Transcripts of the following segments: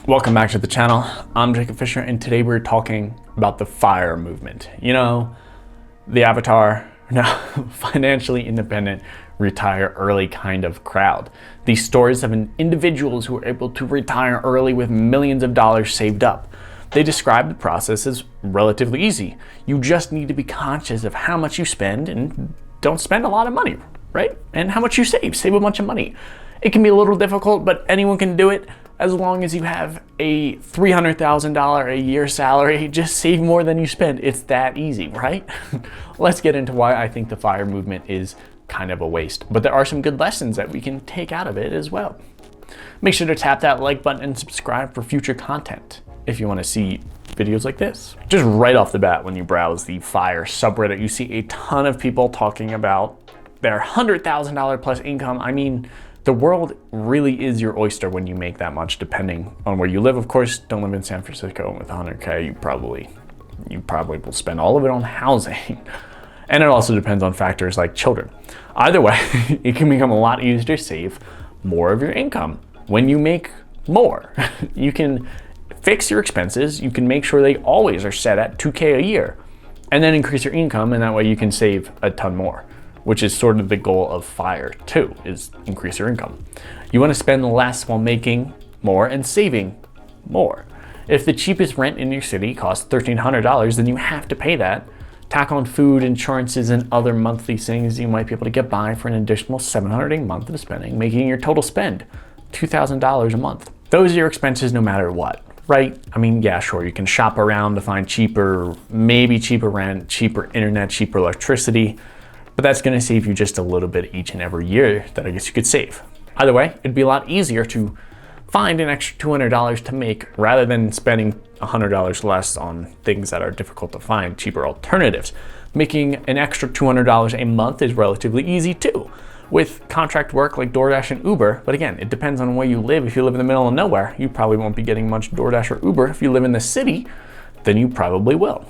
Welcome back to the channel. I'm Jacob Fisher, and today we're talking about the FIRE movement. You know, the avatar, no, financially independent, retire early kind of crowd. These stories of individuals who are able to retire early with millions of dollars saved up. They describe the process as relatively easy. You just need to be conscious of how much you spend and don't spend a lot of money, right? And how much you save. Save a bunch of money. It can be a little difficult, but anyone can do it. As long as you have a $300,000 a year salary, just save more than you spend. It's that easy, right? Let's get into why I think the FIRE movement is kind of a waste. But there are some good lessons that we can take out of it as well. Make sure to tap that like button and subscribe for future content if you want to see videos like this. Just right off the bat, when you browse the FIRE subreddit, you see a ton of people talking about their $100,000 plus income. I mean, the world really is your oyster when you make that much, depending on where you live. Of course, don't live in San Francisco with 100K, you probably will spend all of it on housing. And it also depends on factors like children. Either way, it can become a lot easier to save more of your income when you make more. You can fix your expenses. You can make sure they always are set at 2K a year, and then increase your income, and that way you can save a ton more, which is sort of the goal of FIRE too, is increase your income. You want to spend less while making more and saving more. If the cheapest rent in your city costs $1,300, then you have to pay that. Tack on food, insurances, and other monthly things, you might be able to get by for an additional $700 a month of spending, making your total spend $2,000 a month. Those are your expenses no matter what, right? I mean, yeah, sure, you can shop around to find cheaper, maybe cheaper rent, cheaper internet, cheaper electricity, but that's gonna save you just a little bit each and every year that I guess you could save. Either way, it'd be a lot easier to find an extra $200 to make rather than spending $100 less on things that are difficult to find, cheaper alternatives. Making an extra $200 a month is relatively easy too, with contract work like DoorDash and Uber. But again, it depends on where you live. If you live in the middle of nowhere, you probably won't be getting much DoorDash or Uber. If you live in the city, then you probably will.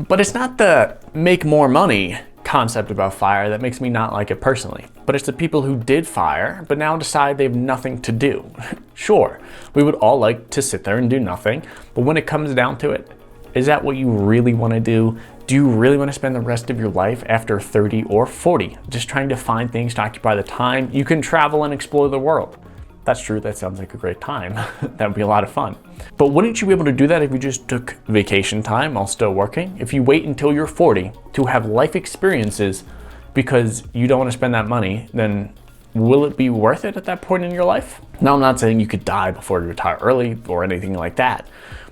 But it's not the make more money concept about FIRE that makes me not like it personally, but it's the people who did FIRE but now decide they have nothing to do. Sure, we would all like to sit there and do nothing, but when it comes down to it, is that what you really want to do? Do you really want to spend the rest of your life after 30 or 40 just trying to find things to occupy the time? You can travel and explore the world. That's true, that sounds like a great time. That would be a lot of fun. But wouldn't you be able to do that if you just took vacation time while still working? If you wait until you're 40 to have life experiences because you don't want to spend that money, then will it be worth it at that point in your life? Now, I'm not saying you could die before you retire early or anything like that,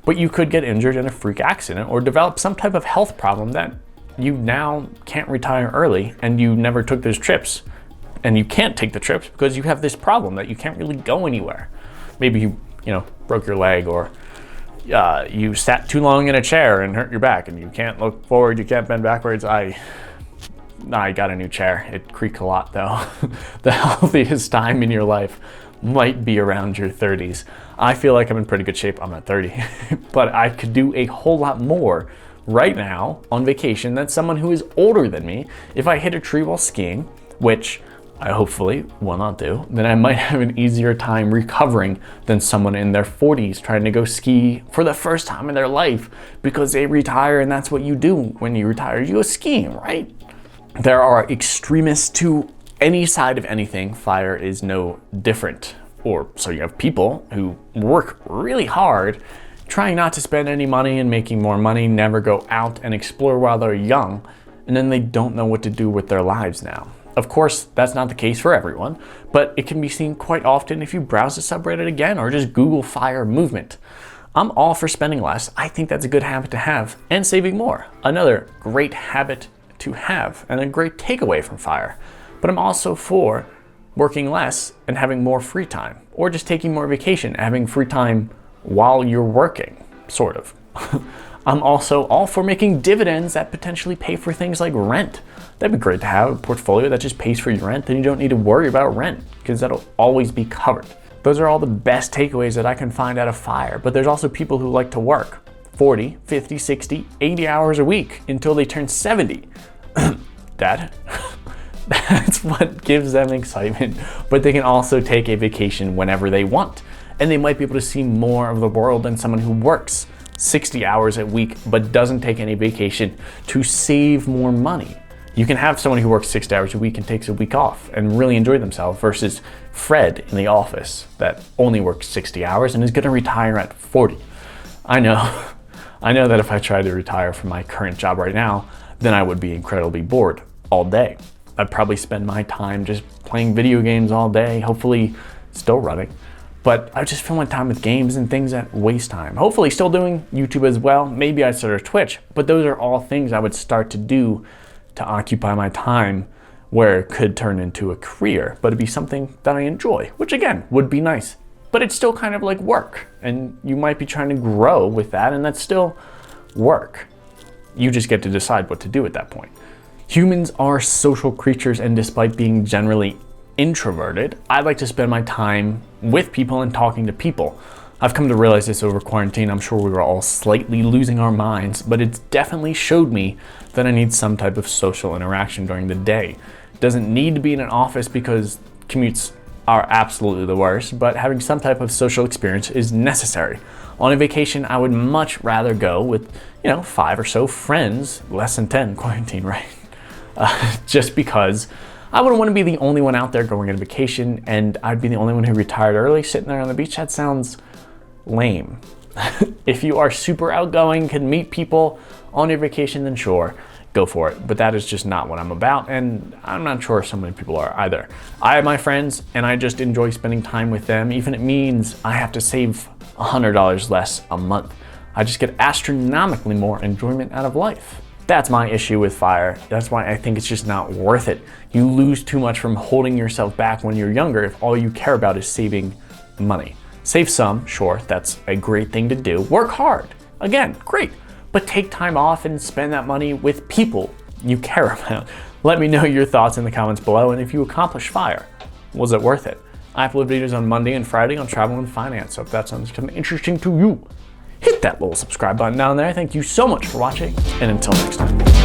but you could get injured in a freak accident or develop some type of health problem that you now can't retire early and you never took those trips. And you can't take the trips because you have this problem that you can't really go anywhere. Maybe you broke your leg, or you sat too long in a chair and hurt your back and you can't look forward, you can't bend backwards. I got a new chair. It creaks a lot though. The healthiest time in your life might be around your 30s. I feel like I'm in pretty good shape. I'm at 30, but I could do a whole lot more right now on vacation than someone who is older than me. If I hit a tree while skiing, which I hopefully will not do, then I might have an easier time recovering than someone in their 40s trying to go ski for the first time in their life because they retire and that's what you do when you retire. You go skiing, right? There are extremists to any side of anything. FIRE is no different. Or so you have people who work really hard trying not to spend any money and making more money, never go out and explore while they're young, and then they don't know what to do with their lives now. Of course, that's not the case for everyone, but it can be seen quite often if you browse the subreddit again or just Google FIRE movement. I'm all for spending less. I think that's a good habit to have, and saving more. Another great habit to have and a great takeaway from FIRE. But I'm also for working less and having more free time, or just taking more vacation, having free time while you're working, sort of. I'm also all for making dividends that potentially pay for things like rent. That'd be great to have a portfolio that just pays for your rent, then you don't need to worry about rent because that'll always be covered. Those are all the best takeaways that I can find out of FIRE, but there's also people who like to work 40, 50, 60, 80 hours a week until they turn 70. That's what gives them excitement, but they can also take a vacation whenever they want. and they might be able to see more of the world than someone who works 60 hours a week but doesn't take any vacation to save more money. You can have someone who works 60 hours a week and takes a week off and really enjoy themselves versus Fred in the office that only works 60 hours and is gonna retire at 40. I know that if I tried to retire from my current job right now, then I would be incredibly bored all day. I'd probably spend my time just playing video games all day, hopefully still running. But I just fill my time with games and things that waste time. Hopefully still doing YouTube as well. Maybe I'd start a Twitch, but those are all things I would start to do to occupy my time where it could turn into a career, but it'd be something that I enjoy, which again, would be nice. But it's still kind of like work, and you might be trying to grow with that, and that's still work. You just get to decide what to do at that point. Humans are social creatures, and despite being generally introverted, I like to spend my time with people and talking to people. I've come to realize this over quarantine. I'm sure we were all slightly losing our minds, but it's definitely showed me that I need some type of social interaction during the day. It doesn't need to be in an office because commutes are absolutely the worst, but having some type of social experience is necessary. On a vacation, I would much rather go with, 5 or so friends, less than 10, quarantine, right? Just because I wouldn't want to be the only one out there going on vacation, and I'd be the only one who retired early sitting there on the beach. That sounds lame. If you are super outgoing, can meet people on your vacation, then sure, go for it. But that is just not what I'm about, and I'm not sure so many people are either. I have my friends, and I just enjoy spending time with them, even if it means I have to save $100 less a month. I just get astronomically more enjoyment out of life. That's my issue with F.I.R.E. That's why I think it's just not worth it. You lose too much from holding yourself back when you're younger if all you care about is saving money. Save some, sure, that's a great thing to do. Work hard, again, great. But take time off and spend that money with people you care about. Let me know your thoughts in the comments below, and if you accomplished F.I.R.E, was it worth it? I upload videos on Monday and Friday on travel and finance, so if that sounds kind of interesting to you, hit that little subscribe button down there. Thank you so much for watching, and until next time.